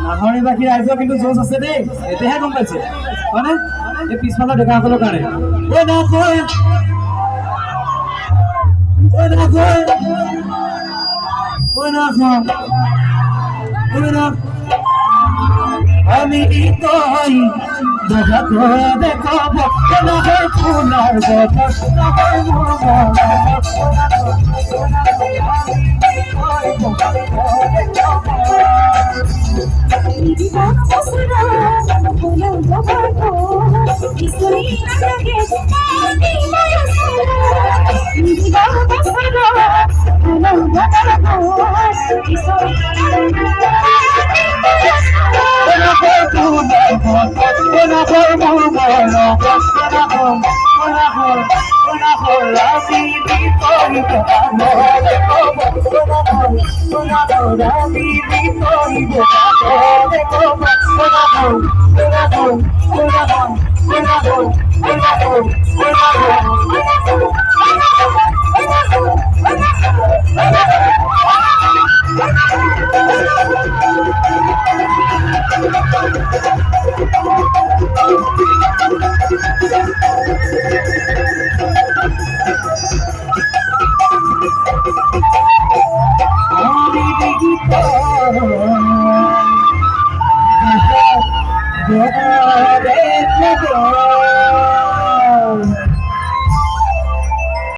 নাহৰে বাকী ৰাইজৰ কিন্তু জোচ আছে দেই, এতিয়াহে গম পাইছে মানে এই পিছফালৰ ডেকাসকলৰ কাৰণে আমি তই দেখা দেখাব নহয় পুনৰ